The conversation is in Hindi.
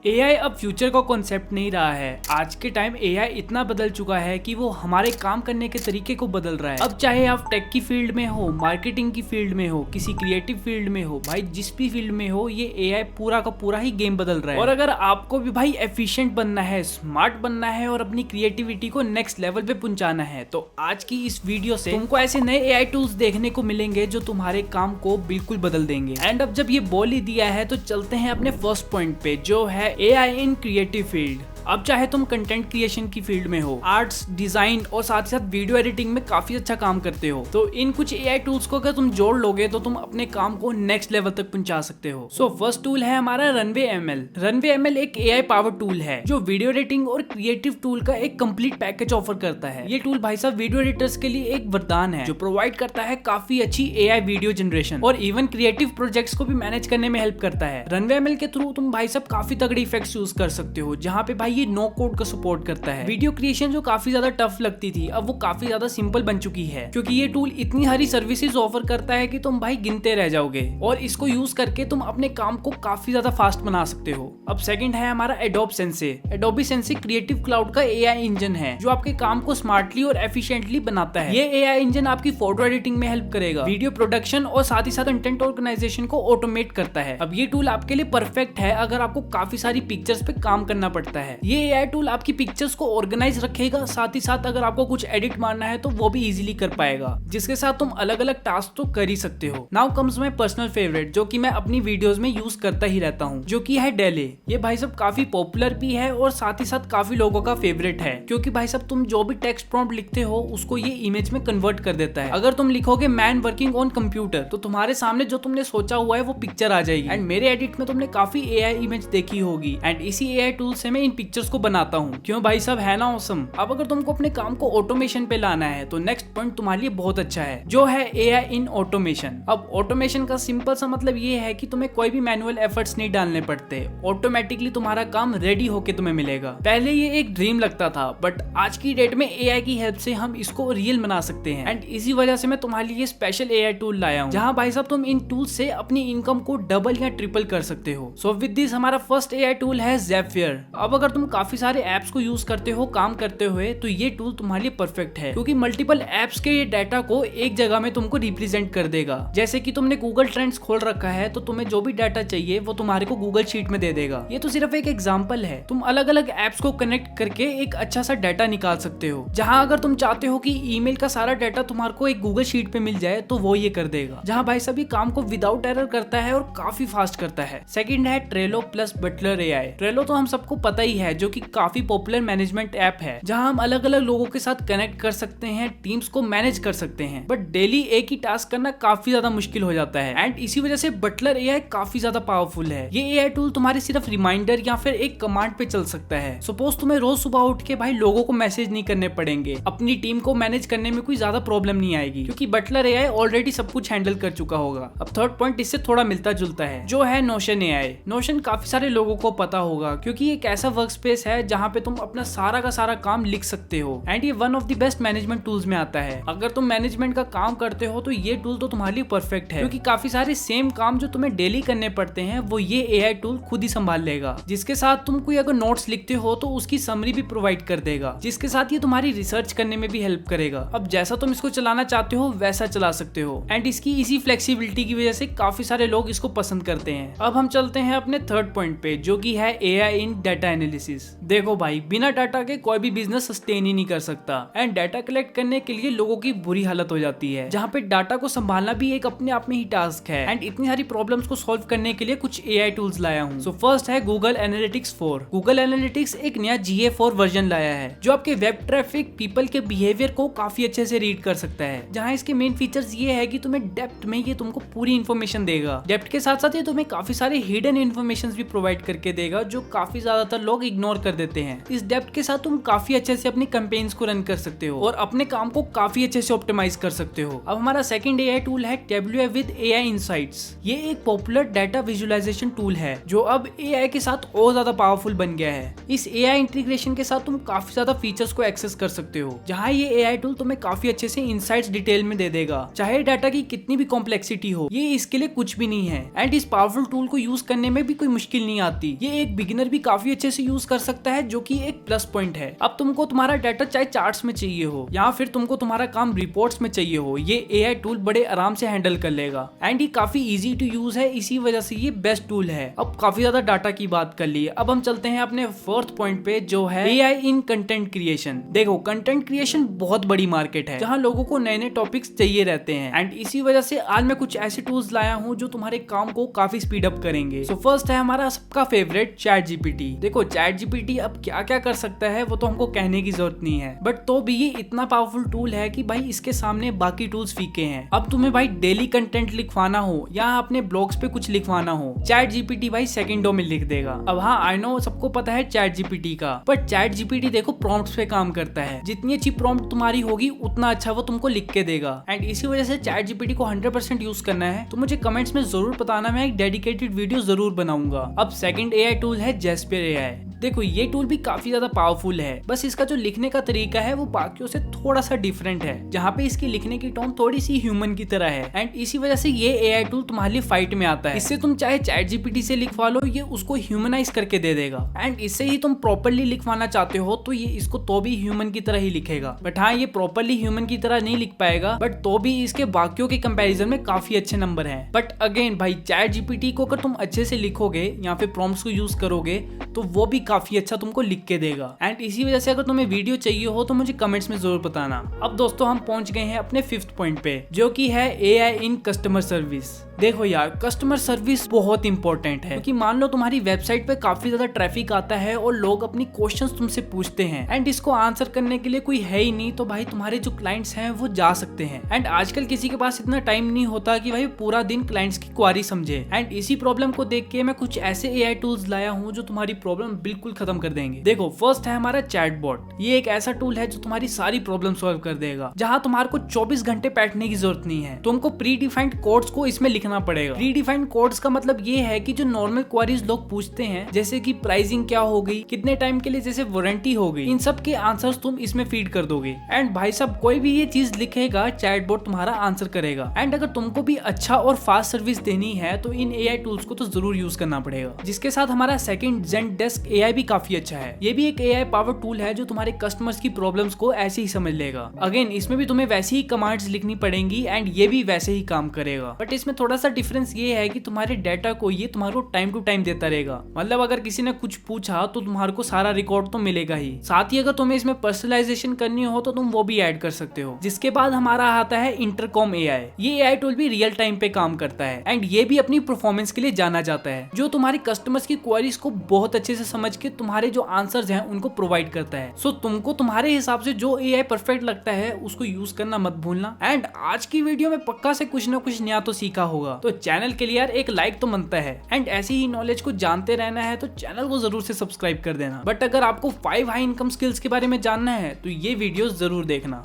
एआई अब फ्यूचर का कॉन्सेप्ट नहीं रहा है। आज के टाइम एआई इतना बदल चुका है कि वो हमारे काम करने के तरीके को बदल रहा है। अब चाहे आप टेक की फील्ड में हो, मार्केटिंग की फील्ड में हो, किसी क्रिएटिव फील्ड में हो, भाई जिस भी फील्ड में हो, ये एआई पूरा का पूरा ही गेम बदल रहा है। और अगर आपको भी भाई एफिशिएंट बनना है, स्मार्ट बनना है और अपनी क्रिएटिविटी को नेक्स्ट लेवल पे पहुंचाना है, तो आज की इस वीडियो से तुमको ऐसे नए एआई टूल्स देखने को मिलेंगे जो तुम्हारे काम को बिल्कुल बदल देंगे। एंड अब जब ये बोल ही दिया है तो चलते हैं अपने फर्स्ट पॉइंट पे, जो है एआई इन क्रिएटिव फील्ड। अब चाहे तुम कंटेंट क्रिएशन की फील्ड में हो, आर्ट्स, डिजाइन और साथ ही साथ वीडियो एडिटिंग में काफी अच्छा काम करते हो, तो इन कुछ एआई टूल्स को अगर तुम जोड़ लोगे तो तुम अपने काम को नेक्स्ट लेवल तक पहुंचा सकते हो। सो फर्स्ट टूल है हमारा रनवे एमएल। रनवे एमएल एक एआई पावर टूल है जो वीडियो एडिटिंग और क्रिएटिव टूल का एक कंप्लीट पैकेज ऑफर करता है। ये टूल भाई साहब वीडियो एडिटर्स के लिए एक वरदान है जो प्रोवाइड करता है काफी अच्छी एआई वीडियो जनरेशन और इवन क्रिएटिव प्रोजेक्ट्स को भी मैनेज करने में हेल्प करता है। रनवे एमएल के थ्रू तुम भाई साहब काफी तगड़ी इफेक्ट्स यूज कर सकते हो, जहाँ पे भाई ये नो कोड का सपोर्ट करता है। वीडियो क्रिएशन जो काफी ज्यादा टफ लगती थी, अब वो काफी ज्यादा सिंपल बन चुकी है, क्योंकि ये टूल इतनी सारी सर्विसेज ऑफर करता है कि तुम भाई गिनते रह जाओगे और इसको यूज करके तुम अपने काम को काफी ज्यादा फास्ट बना सकते हो। अब सेकंड है हमारा Adobe Sensei. Adobe Sensei Creative Cloud का एआई इंजन है जो आपके काम को स्मार्टली और एफिशिएंटली बनाता है। ये एआई इंजन आपकी फोटो एडिटिंग में हेल्प करेगा, वीडियो प्रोडक्शन और साथ ही साथ कंटेंट ऑर्गेनाइजेशन को ऑटोमेट करता है। अब ये टूल आपके लिए परफेक्ट है अगर आपको काफी सारी पिक्चर्स पे काम करना पड़ता है। ये एआई टूल आपकी पिक्चर्स को ऑर्गेनाइज रखेगा, साथ ही साथ अगर आपको कुछ एडिट मारना है तो वो भी इजीली कर पाएगा, जिसके साथ तुम अलग अलग टास्क तो कर ही सकते हो। Now comes my personal favourite, जो कि मैं अपनी वीडियोस में यूज करता ही रहता हूँ, जो कि है डेले। ये भाई साहब काफी पॉपुलर भी है और साथ ही साथ काफी लोगों का फेवरेट है, क्योंकि भाई साहब तुम जो भी टेक्स्ट प्रॉम्प्ट लिखते हो उसको ये इमेज में कन्वर्ट कर देता है। अगर तुम लिखोगे मैन वर्किंग ऑन कंप्यूटर, तो तुम्हारे सामने जो तुमने सोचा हुआ है वो पिक्चर आ जाएगी। एंड मेरे एडिट में तुमने काफी एआई इमेज देखी होगी, एंड इसी एआई टूल से मैं इन पिक्चर्स को बनाता हूँ। क्यों भाई साहब, है ना ऑसम। अब अगर तुमको अपने काम को ऑटोमेशन पे लाना है तो नेक्स्ट पॉइंट तुम्हारे लिए बहुत अच्छा है, जो है एआई इन ऑटोमेशन। अब ऑटोमेशन का सिंपल सा मतलब ये है कि तुम्हें कोई भी मैनुअल एफर्ट्स नहीं डालने पड़ते, ऑटोमेटिकली तुम्हारा काम रेडी होके तुम्हें मिलेगा। पहले ये एक ड्रीम लगता था, बट आज की डेट में एआई की हेल्प से हम इसको रियल बना सकते हैं। एंड इसी वजह से मैं तुम्हारे लिए स्पेशल एआई टूल लाया हूँ, जहाँ भाई साहब तुम इन टूल से अपनी इनकम को डबल या ट्रिपल कर सकते हो। सो विद दिस हमारा फर्स्ट एआई टूल है ज़ेफियर। अब अगर तुम काफी सारे एप्स को यूज करते हो काम करते हुए, तो ये टूल तुम्हारे लिए परफेक्ट है, क्योंकि मल्टीपल एप्स के डाटा को एक जगह में तुमको रिप्रेजेंट कर देगा। जैसे कि तुमने गूगल ट्रेंड्स खोल रखा है, तो तुम्हें जो भी डाटा चाहिए वो तुम्हारे को गूगल शीट में दे देगा। ये तो सिर्फ एक एग्जांपल है, तुम अलग अलग एप्स को कनेक्ट करके एक अच्छा सा डाटा निकाल सकते हो। जहां अगर तुम चाहते हो कि ईमेल का सारा डाटा तुम्हारे को एक गूगल शीट पे मिल जाए, तो वो ये कर देगा, जहां भाई सभी काम को विदाउट एरर करता है और काफी फास्ट करता है। सेकंड है Trello plus Butler AI. Trello तो हम सबको पता ही है, जो कि काफी पॉपुलर मैनेजमेंट ऐप है, जहां हम अलग अलग लोगों के साथ कनेक्ट कर सकते हैं, टीम्स को मैनेज कर सकते हैं, बट डेली एक ही टास्क करना काफी ज्यादा मुश्किल हो जाता है। एंड इसी वजह से बटलर एआई काफी ज्यादा पावरफुल है। ये एआई टूल तुम्हारे सिर्फ रिमाइंडर या फिर एक कमांड पे चल सकता है। सपोज तुम्हें रोज सुबह उठ के भाई लोगों को मैसेज नहीं करने पड़ेंगे, अपनी टीम को मैनेज करने में कोई ज्यादा प्रॉब्लम नहीं आएगी, क्योंकि बटलर एआई ऑलरेडी सब कुछ हैंडल कर चुका होगा। अब थर्ड पॉइंट इससे थोड़ा मिलता जुलता है, जो है नोशन एआई। नोशन काफी सारे लोगों को पता होगा, क्योंकि एक ऐसा वर्क स्पेस है जहाँ पे तुम अपना सारा का सारा काम लिख सकते हो। एंड ये one of the best management tools में आता है। अगर तुम मैनेजमेंट का काम करते हो तो ये टूल तो तुम्हारे लिए परफेक्ट है, क्योंकि काफी सारे सेम काम जो तुम्हें डेली करने पड़ते हैं वो ये एआई टूल खुद ही संभाल लेगा, जिसके साथ तुम कोई अगर नोट्स लिखते हो तो उसकी समरी भी प्रोवाइड कर देगा, जिसके साथ ये तुम्हारी रिसर्च करने में भी हेल्प करेगा। अब जैसा तुम इसको चलाना चाहते हो वैसा चला सकते हो, एंड इसकी इसी फ्लेक्सिबिलिटी की वजह से काफी सारे लोग इसको पसंद करते हैं। अब हम चलते हैं अपने थर्ड पॉइंट पे, जो कि है एआई इन डाटा एनालिसिस। देखो भाई, बिना डाटा के कोई भी बिजनेस सस्टेन ही नहीं कर सकता, एंड डाटा कलेक्ट करने के लिए लोगों की बुरी हालत हो जाती है, जहाँ पे डाटा को संभालना भी एक अपने आप में ही टास्क है। एंड इतनी सारी प्रॉब्लम्स को सॉल्व करने के लिए कुछ एआई टूल्स लाया हूँ। सो फर्स्ट है गूगल एनालिटिक्स 4। गूगल एनालिटिक्स एक नया GA4 वर्जन लाया है, जो आपके वेब ट्रैफिक, पीपल के बिहेवियर को काफी अच्छे से रीड कर सकता है। जहाँ इसके मेन फीचर्स ये है कि तुम्हें डेप्थ में ये तुमको पूरी इन्फॉर्मेशन देगा। डेप्थ के साथ साथ ये तुम्हें काफी सारे हिडन इन्फॉर्मेशन भी प्रोवाइड करके देगा, जो काफी ज्यादातर लोग इग्नोर कर देते हैं। इस डेप्थ के साथ तुम काफी अच्छे से अपनी कैंपेन्स को रन कर सकते हो और अपने काम को काफी अच्छे से ऑप्टिमाइज कर सकते हो। अब हमारा सेकंड एआई टूल है टेबुलर विद एआई इनसाइट्स। ये एक पॉपुलर डाटा विजुअलाइजेशन टूल है जो अब एआई के साथ और ज्यादा पावरफुल बन गया है। इस एआई इंटीग्रेशन के साथ तुम काफी ज्यादा फीचर्स को एक्सेस कर सकते हो, जहाँ ये एआई टूल तुम्हें काफी अच्छे से इनसाइट्स डिटेल में दे देगा, चाहे डाटा की कितनी भी कॉम्प्लेक्सिटी हो। ये इसके लिए कुछ भी नहीं है एंड इस पावरफुल टूल को यूज करने में भी कोई मुश्किल नहीं आती। ये एक बिगिनर भी काफी अच्छे से यूज कर सकता है, जो कि एक प्लस पॉइंट है। अब तुमको तुम्हारा डाटा चाहे चार्ट्स में चाहिए हो या फिर तुमको तुम्हारा काम रिपोर्ट्स में चाहिए हो, ये एआई टूल बड़े आराम से हैंडल कर लेगा एंड ये काफी इजी टू यूज है, इसी वजह से ये बेस्ट टूल है। अब काफी ज्यादा डाटा की बात कर ली, अब हम चलते हैं अपने फोर्थ पॉइंट पे, जो है एआई इन कंटेंट क्रिएशन। देखो, कंटेंट क्रिएशन बहुत बड़ी मार्केट है जहाँ लोगों को नए नए टॉपिक्स चाहिए रहते हैं एंड इसी वजह से आज मैं कुछ ऐसे टूल्स लाया हूँ जो तुम्हारे काम को काफी स्पीड अप करेंगे। सो फर्स्ट है हमारा सबका फेवरेट चैट जीपीटी। देखो, चैट जीपीटी अब क्या क्या कर सकता है वो तो हमको कहने की जरूरत नहीं है, बट तो भी ये इतना पावरफुल टूल है कि भाई इसके सामने बाकी टूल्स फीके हैं। अब तुम्हें भाई डेली कंटेंट लिखवाना हो या अपने ब्लॉग्स पे कुछ लिखवाना हो, चैट जीपीटी भाई सेकंडों में लिख देगा। अब हाँ, आई नो सबको पता है चैट जीपीटी का, बट चैट जीपीटी देखो प्रॉम्प्ट्स पे काम करता है। जितनी अच्छी प्रॉम्प्ट तुम्हारी होगी उतना अच्छा वो तुमको लिख के देगा एंड इसी वजह से चैट जीपीटी को 100% यूज करना है तो मुझे कमेंट्स में जरूर बताना, मैं एक डेडिकेटेड वीडियो जरूर बनाऊंगा। अब सेकंड एआई टूल है जैस्पर एआई। देखो, ये टूल भी काफी ज्यादा पावरफुल है, बस इसका जो लिखने का तरीका है वो बाकियों से थोड़ा सा डिफरेंट है, जहाँ पे इसकी लिखने की टोन थोड़ी सी ह्यूमन की तरह है एंड इसी वजह से ये एआई टूल तुम्हारे लिए फाइट में आता है। इससे तुम चाहे चैट जीपीटी से लिखवा लो, ये उसको ह्यूमनाइज करके दे देगा एंड इससे ही तुम प्रॉपरली लिखवाना चाहते हो तो ये इसको तो भी ह्यूमन की तरह ही लिखेगा। बट हाँ, ये प्रॉपरली ह्यूमन की तरह नहीं लिख पाएगा, बट तो भी इसके बाकियों के कंपैरिजन में काफी अच्छे नंबर हैं। बट अगेन भाई, चैट जीपीटी को अगर तुम अच्छे से लिखोगे या फिर प्रॉम्प्ट्स को यूज करोगे तो वो भी काफी अच्छा तुमको लिख के देगा एंड इसी वजह से अगर तुम्हें वीडियो चाहिए हो तो मुझे कमेंट्स में जरूर बताना। अब दोस्तों, हम पहुंच गए हैं अपने फिफ्थ पॉइंट पे, जो कि है एआई इन कस्टमर सर्विस। देखो यार, कस्टमर सर्विस बहुत इंपॉर्टेंट है, क्योंकि मान लो तुम्हारी वेबसाइट पे काफी ज्यादा ट्रैफिक आता है और लोग अपनी क्वेश्चंस तुमसे पूछते हैं एंड इसको आंसर करने के लिए कोई है ही नहीं, तो भाई तुम्हारे जो क्लाइंट्स हैं वो जा सकते हैं एंड आजकल किसी के पास इतना टाइम नहीं होता कि भाई पूरा दिन क्लाइंट्स की क्वारी समझे एंड इसी प्रॉब्लम को देख के मैं कुछ ऐसे एआई टूल्स लाया हूँ जो तुम्हारी प्रॉब्लम बिल्कुल खत्म कर देंगे। देखो, फर्स्ट है हमारा चैटबॉट। ये एक ऐसा टूल है जो तुम्हारी सारी प्रॉब्लम सॉल्व कर देगा, जहाँ तुम्हारे को 24 घंटे बैठने की जरूरत नहीं है। तुमको प्री डिफाइंड कोड्स को इसमें लिखना पड़ेगा। प्री डिफाइंड कोड्स का मतलब ये है कि जो नॉर्मल क्वेरीज लोग पूछते हैं, जैसे कि प्राइसिंग क्या हो गई, कितने टाइम के लिए जैसे वारंटी हो गई, इन सब के आंसर्स तुम इसमें फीड कर दोगे एंड भाई साहब कोई भी ये चीज लिखेगा, चैटबॉट तुम्हारा आंसर करेगा। एंड अगर तुमको भी अच्छा और फास्ट सर्विस देनी है तो इन एआई टूल्स को तो जरूर यूज करना पड़ेगा। जिसके साथ हमारा सेकंड ज़ेनडेस्क एआई भी काफी अच्छा है। ये भी एक एआई पावर टूल है जो तुम्हारे कस्टमर्स की प्रॉब्लम्स को ऐसे ही समझ लेगा। अगेन, इसमें भी तुम्हें वैसी ही कमांड्स लिखनी पड़ेंगी एंड ये भी वैसे ही काम करेगा, बट इसमें थोड़ा सा डिफरेंस ये है कि तुम्हारे डाटा को ये तुम्हारे टाइम टू टाइम देता रहेगा। मतलब अगर किसी ने कुछ पूछा तो तुम्हारे को सारा रिकॉर्ड तो मिलेगा ही, साथ ही अगर तुम्हें इसमें पर्सनलाइजेशन करनी हो तो तुम वो भी ऐड कर सकते हो। जिसके बाद हमारा आता है इंटरकॉम एआई। ये एआई टूल भी रियल टाइम पे काम करता है एंड ये भी अपनी परफॉर्मेंस के लिए जाना जाता है, जो तुम्हारी कस्टमर्स की क्वेरीज को बहुत अच्छे से समझ के तुम्हारे जो आंसर्स हैं उनको प्रोवाइड करता है। सो तुमको तुम्हारे हिसाब से जो एआई परफेक्ट लगता है उसको यूज करना मत भूलना। एंड आज की वीडियो में पक्का से कुछ ना कुछ नया तो सीखा होगा, तो चैनल के लिए यार एक लाइक तो बनता है एंड ऐसी ही नॉलेज को जानते रहना है तो चैनल को जरूर से सब्सक्राइब कर देना। बट अगर आपको 5 हाई इनकम स्किल्स के बारे में जानना है तो ये वीडियो जरूर देखना।